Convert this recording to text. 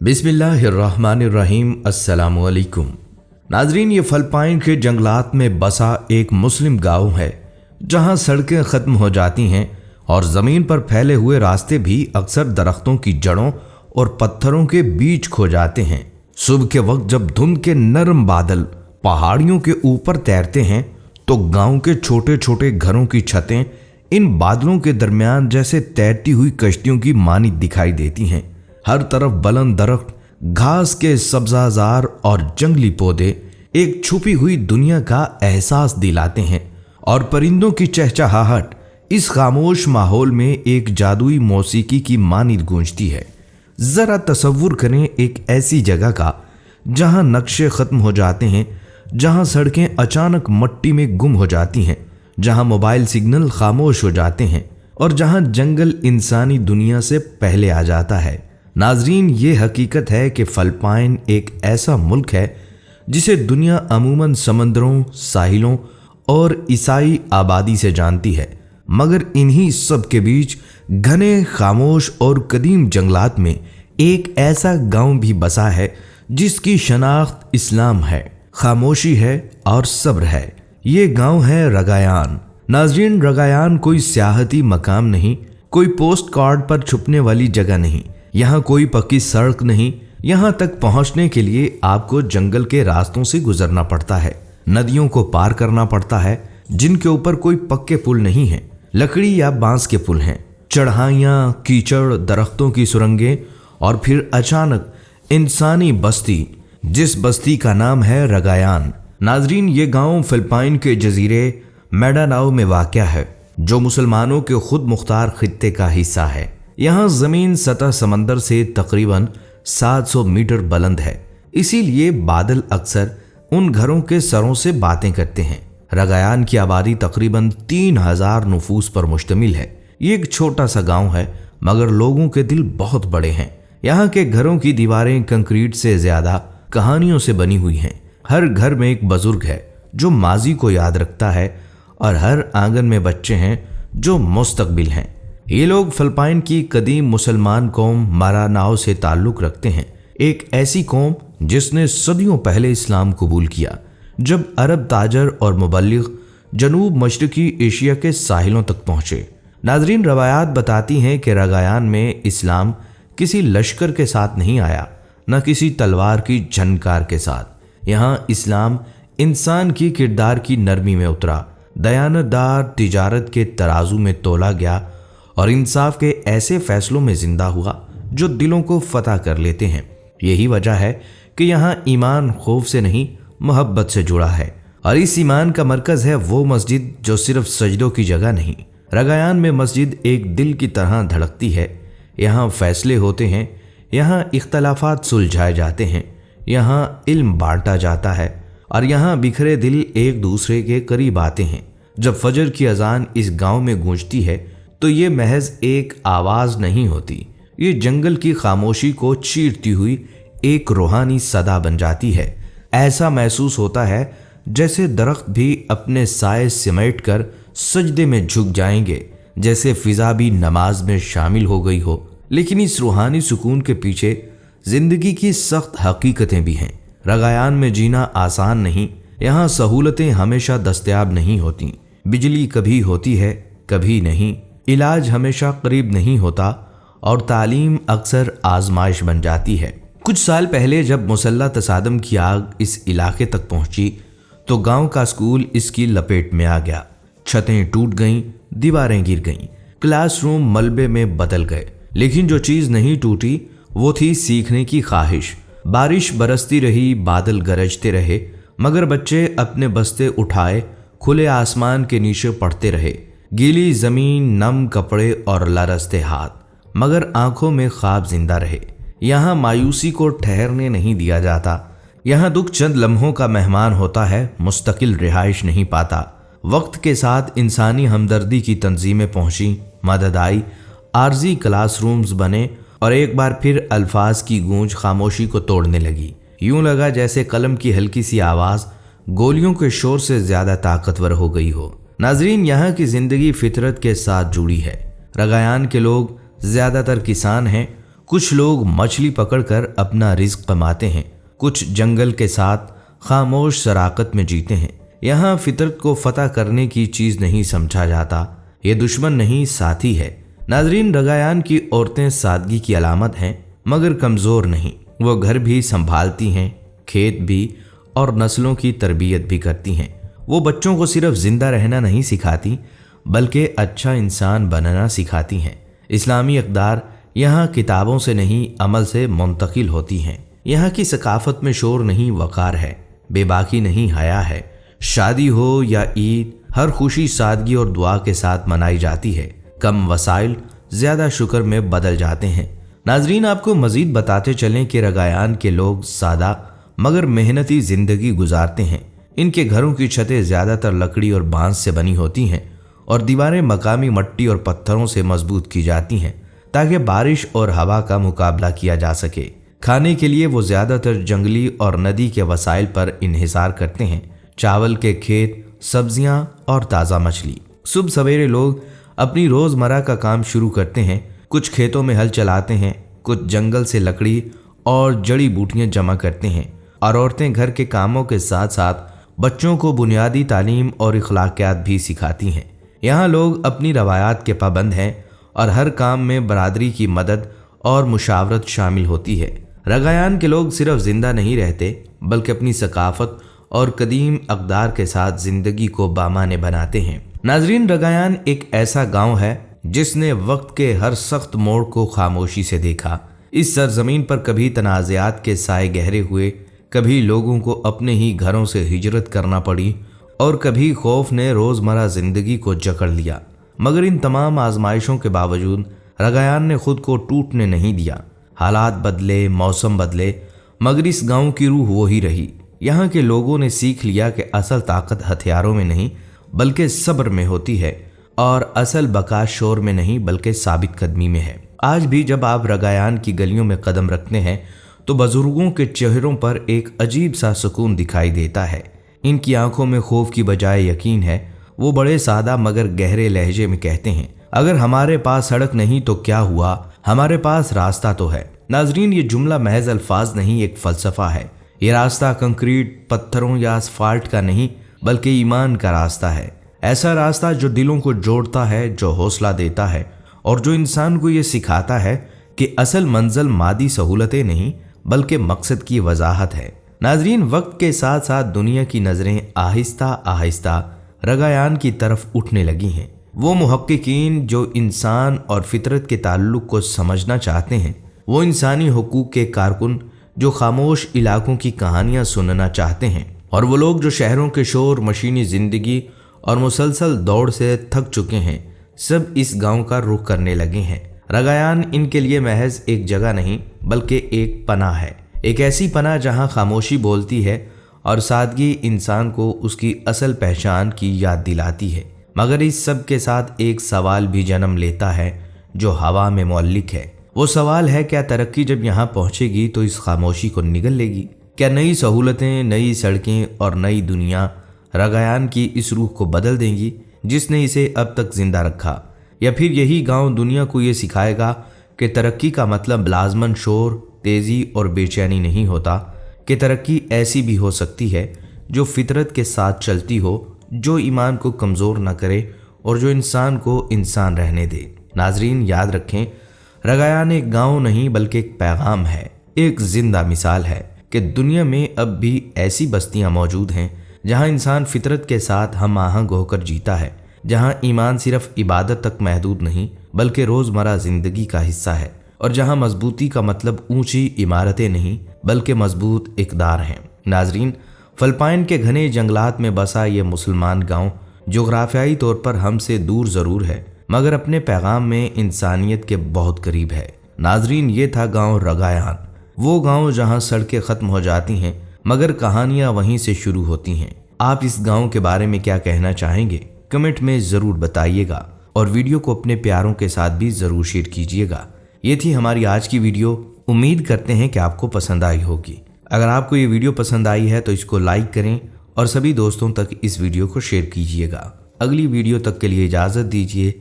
बिस्मिल्लाहिर्रहमानिर्रहीम। अस्सलामुअलैकुम नाजरीन, ये फिलिपाइन के जंगलात में बसा एक मुस्लिम गांव है जहां सड़कें ख़त्म हो जाती हैं और ज़मीन पर फैले हुए रास्ते भी अक्सर दरख्तों की जड़ों और पत्थरों के बीच खो जाते हैं। सुबह के वक्त जब धुंध के नरम बादल पहाड़ियों के ऊपर तैरते हैं तो गांव के छोटे छोटे घरों की छतें इन बादलों के दरमियान जैसे तैरती हुई कश्तियों की मानित दिखाई देती हैं। हर तरफ बुलंद दरख्त, घास के सब्जाजार और जंगली पौधे एक छुपी हुई दुनिया का एहसास दिलाते हैं और परिंदों की चहचहाहट इस खामोश माहौल में एक जादुई मौसीकी की मानित गूंजती है। जरा तसव्वुर करें एक ऐसी जगह का जहां नक्शे खत्म हो जाते हैं, जहां सड़कें अचानक मिट्टी में गुम हो जाती हैं, जहां मोबाइल सिग्नल खामोश हो जाते हैं और जहां जंगल इंसानी दुनिया से पहले आ जाता है। नाजरीन, ये हकीकत है कि फिलिपाइन एक ऐसा मुल्क है जिसे दुनिया अमूमन समंदरों, साहिलों और ईसाई आबादी से जानती है, मगर इन्हीं सब के बीच घने, खामोश और कदीम जंगलात में एक ऐसा गांव भी बसा है जिसकी शनाख्त इस्लाम है, खामोशी है और सब्र है। ये गांव है रगायान। नाजरीन, रगायान कोई सियाहती मकाम नहीं, कोई पोस्ट कार्ड पर छुपने वाली जगह नहीं, यहाँ कोई पक्की सड़क नहीं। यहाँ तक पहुँचने के लिए आपको जंगल के रास्तों से गुजरना पड़ता है, नदियों को पार करना पड़ता है जिनके ऊपर कोई पक्के पुल नहीं है, लकड़ी या बांस के पुल हैं, चढ़ाइयाँ, कीचड़, दरख्तों की सुरंगें और फिर अचानक इंसानी बस्ती, जिस बस्ती का नाम है रगायान। नाजरीन, ये गांव फिलिपाइन के जजीरे मिंडानाओ में वाक़या है जो मुसलमानों के खुद मुख्तार खित्ते का हिस्सा है। यहाँ ज़मीन सतह समंदर से तकरीबन 700 मीटर बुलंद है, इसीलिए बादल अक्सर उन घरों के सरों से बातें करते हैं। रगायान की आबादी तकरीबन 3000 नफूस पर मुश्तमिल है। ये एक छोटा सा गांव है मगर लोगों के दिल बहुत बड़े हैं। यहाँ के घरों की दीवारें कंक्रीट से ज्यादा कहानियों से बनी हुई हैं। हर घर में एक बुजुर्ग है जो माजी को याद रखता है और हर आंगन में बच्चे हैं जो मुस्तकबिल हैं। ये लोग फिलिपाइन की कदीम मुसलमान कौम मारानाओ से ताल्लुक़ रखते हैं, एक ऐसी कौम जिसने सदियों पहले इस्लाम कबूल किया जब अरब ताजर और मुबल्लिग जनूब मशरकी एशिया के साहिलों तक पहुँचे। नाजरीन, रवायात बताती हैं कि रगायान में इस्लाम किसी लश्कर के साथ नहीं आया, न किसी तलवार की झनकार के साथ। यहाँ इस्लाम इंसान की किरदार की नरमी में उतरा, दयानतदार तिजारत के तराजू में तोला गया और इंसाफ के ऐसे फैसलों में जिंदा हुआ जो दिलों को फतह कर लेते हैं। यही वजह है कि यहाँ ईमान खौफ से नहीं, मोहब्बत से जुड़ा है और इस ईमान का मरकज़ है वो मस्जिद जो सिर्फ सजदों की जगह नहीं। रगायान में मस्जिद एक दिल की तरह धड़कती है। यहाँ फैसले होते हैं, यहाँ इख्तलाफात सुलझाए जाते हैं, यहाँ इल्म बांटा जाता है और यहाँ बिखरे दिल एक दूसरे के करीब आते हैं। जब फजर की अजान इस गांव में गूंजती है तो ये महज एक आवाज़ नहीं होती, ये जंगल की खामोशी को चीरती हुई एक रूहानी सदा बन जाती है। ऐसा महसूस होता है जैसे दरख्त भी अपने साए सिमट कर सजदे में झुक जाएंगे, जैसे फिजा भी नमाज में शामिल हो गई हो। लेकिन इस रूहानी सुकून के पीछे जिंदगी की सख्त हकीकतें भी हैं। रगायान में जीना आसान नहीं, यहाँ सहूलतें हमेशा दस्तयाब नहीं होती। बिजली कभी होती है, कभी नहीं, इलाज हमेशा करीब नहीं होता और तालीम अक्सर आजमाइश बन जाती है। कुछ साल पहले जब मुसल्लह तसादम की आग इस इलाके तक पहुंची तो गांव का स्कूल इसकी लपेट में आ गया। छतें टूट गईं, दीवारें गिर गईं, क्लासरूम मलबे में बदल गए, लेकिन जो चीज़ नहीं टूटी वो थी सीखने की ख्वाहिश। बारिश बरसती रही, बादल गरजते रहे, मगर बच्चे अपने बस्ते उठाए खुले आसमान के नीचे पढ़ते रहे। गीली जमीन, नम कपड़े और लरसते हाथ, मगर आंखों में ख्वाब जिंदा रहे। यहाँ मायूसी को ठहरने नहीं दिया जाता। यहाँ दुख चंद लम्हों का मेहमान होता है, मुस्तकिल रिहाइश नहीं पाता। वक्त के साथ इंसानी हमदर्दी की तंजीमें पहुंची, मदद आई, आर्जी क्लासरूम्स बने और एक बार फिर अल्फाज की गूंज खामोशी को तोड़ने लगी। यूं लगा जैसे कलम की हल्की सी आवाज़ गोलियों के शोर से ज़्यादा ताकतवर हो गई हो। नाजरीन, यहाँ की ज़िंदगी फितरत के साथ जुड़ी है। रगायान के लोग ज़्यादातर किसान हैं, कुछ लोग मछली पकड़कर अपना रिज्क कमाते हैं, कुछ जंगल के साथ खामोश शराकत में जीते हैं। यहाँ फितरत को फतह करने की चीज नहीं समझा जाता, ये दुश्मन नहीं साथी है। नाजरीन, रगायान की औरतें सादगी की अलामत हैं, मगर कमजोर नहीं। वो घर भी संभालती हैं, खेत भी, और नस्लों की तरबियत भी करती हैं। वो बच्चों को सिर्फ जिंदा रहना नहीं सिखाती, बल्कि अच्छा इंसान बनना सिखाती हैं। इस्लामी अक़दार यहाँ किताबों से नहीं, अमल से मुंतकिल होती हैं। यहाँ की सकाफत में शोर नहीं, वक़ार है, बेबाकी नहीं, हया है। शादी हो या ईद, हर खुशी सादगी और दुआ के साथ मनाई जाती है। कम वसाइल ज्यादा शुक्र में बदल जाते हैं। नाजरीन, आपको मजीद बताते चलें कि रगायान के लोग सादा मगर मेहनती जिंदगी गुजारते हैं। इनके घरों की छतें ज्यादातर लकड़ी और बांस से बनी होती हैं और दीवारें मकामी मिट्टी और पत्थरों से मजबूत की जाती हैं ताकि बारिश और हवा का मुकाबला किया जा सके। खाने के लिए वो ज्यादातर जंगली और नदी के वसाइल पर इन्हिसार करते हैं, चावल के खेत, सब्जियां और ताज़ा मछली। सुबह सवेरे लोग अपनी रोजमर्रा का काम शुरू करते हैं। कुछ खेतों में हल चलाते हैं, कुछ जंगल से लकड़ी और जड़ी बूटियां जमा करते हैं, और औरतें घर के कामों के साथ साथ बच्चों को बुनियादी तालीम और इखलाकियात भी सिखाती हैं। यहाँ लोग अपनी रवायात के पाबंद हैं और हर काम में बरादरी की मदद और मुशावरत शामिल होती है। रगायान के लोग सिर्फ जिंदा नहीं रहते, बल्कि अपनी सकाफत और कदीम अक़दार के साथ जिंदगी को बामाने बनाते हैं। नाजरीन, रगायान एक ऐसा गांव है जिसने वक्त के हर सख्त मोड़ को खामोशी से देखा। इस सरजमीन पर कभी तनाज़ात के साए गहरे हुए, कभी लोगों को अपने ही घरों से हिजरत करना पड़ी, और कभी खौफ ने रोज़मर्रा ज़िंदगी को जकड़ लिया। मगर इन तमाम आजमाइशों के बावजूद रगायान ने खुद को टूटने नहीं दिया। हालात बदले, मौसम बदले, मगर इस गांव की रूह वही रही। यहाँ के लोगों ने सीख लिया कि असल ताकत हथियारों में नहीं, बल्कि सब्र में होती है, और असल बका शोर में नहीं, बल्कि साबित कदमी में है। आज भी जब आप रगायान की गलियों में कदम रखते हैं तो बुजुर्गों के चेहरों पर एक अजीब सा सुकून दिखाई देता है। इनकी आंखों में खौफ की बजाय यकीन है। वो बड़े सादा मगर गहरे लहजे में कहते हैं, अगर हमारे पास सड़क नहीं तो क्या हुआ, हमारे पास रास्ता तो है। नाजरीन, ये जुमला महज अल्फाज नहीं, एक फलसफा है। ये रास्ता कंक्रीट, पत्थरों या असफाल्ट का नहीं, बल्कि ईमान का रास्ता है। ऐसा रास्ता जो दिलों को जोड़ता है, जो हौसला देता है, और जो इंसान को ये सिखाता है कि असल मंजिल मादी सहूलतें नहीं, बल्कि मकसद की वजाहत है। नाजरीन, वक्त के साथ साथ दुनिया की नजरें आहिस्ता आहिस्ता रगायान की तरफ उठने लगी हैं। वो मुहक्किकीन जो इंसान और फितरत के ताल्लुक को समझना चाहते हैं, वो इंसानी हुकूक के कारकुन जो खामोश इलाकों की कहानियां सुनना चाहते हैं, और वो लोग जो शहरों के शोर, मशीनी जिंदगी और मुसलसल दौड़ से थक चुके हैं, सब इस गांव का रुख करने लगे हैं। रगायान इनके लिए महज एक जगह नहीं, बल्कि एक पनाह है। एक ऐसी पनाह जहां खामोशी बोलती है और सादगी इंसान को उसकी असल पहचान की याद दिलाती है। मगर इस सब के साथ एक सवाल भी जन्म लेता है जो हवा में मौलिक है। वो सवाल है, क्या तरक्की जब यहाँ पहुंचेगी तो इस खामोशी को निगल लेगी? क्या नई सहूलतें, नई सड़कें और नई दुनिया रगायान की इस रूह को बदल देंगी जिसने इसे अब तक जिंदा रखा? या फिर यही गांव दुनिया को ये सिखाएगा कि तरक्की का मतलब लाजमन शोर, तेजी और बेचैनी नहीं होता, कि तरक्की ऐसी भी हो सकती है जो फितरत के साथ चलती हो, जो ईमान को कमज़ोर न करे और जो इंसान को इंसान रहने दे। नाजरीन, याद रखें, रगायान एक गांव नहीं बल्कि एक पैगाम है, एक जिंदा मिसाल है कि दुनिया में अब भी ऐसी बस्तियां मौजूद हैं जहां इंसान फितरत के साथ हम आहंग होकर जीता है, जहां ईमान सिर्फ इबादत तक महदूद नहीं बल्कि रोज़मर्रा ज़िंदगी का हिस्सा है, और जहां मजबूती का मतलब ऊंची इमारतें नहीं बल्कि मजबूत इक़दार हैं। नाजरीन, फिलिपाइन के घने जंगलात में बसा ये मुसलमान गांव जोग्राफियाई तौर पर हमसे दूर ज़रूर है, मगर अपने पैगाम में इंसानियत के बहुत करीब है। नाजरीन, ये था गांव रगायान, वो गांव जहां सड़कें ख़त्म हो जाती हैं मगर कहानियां वहीं से शुरू होती हैं। आप इस गांव के बारे में क्या कहना चाहेंगे? कमेंट में ज़रूर बताइएगा, और वीडियो को अपने प्यारों के साथ भी ज़रूर शेयर कीजिएगा। ये थी हमारी आज की वीडियो। उम्मीद करते हैं कि आपको पसंद आई होगी। अगर आपको ये वीडियो पसंद आई है तो इसको लाइक करें और सभी दोस्तों तक इस वीडियो को शेयर कीजिएगा। अगली वीडियो तक के लिए इजाज़त दीजिए।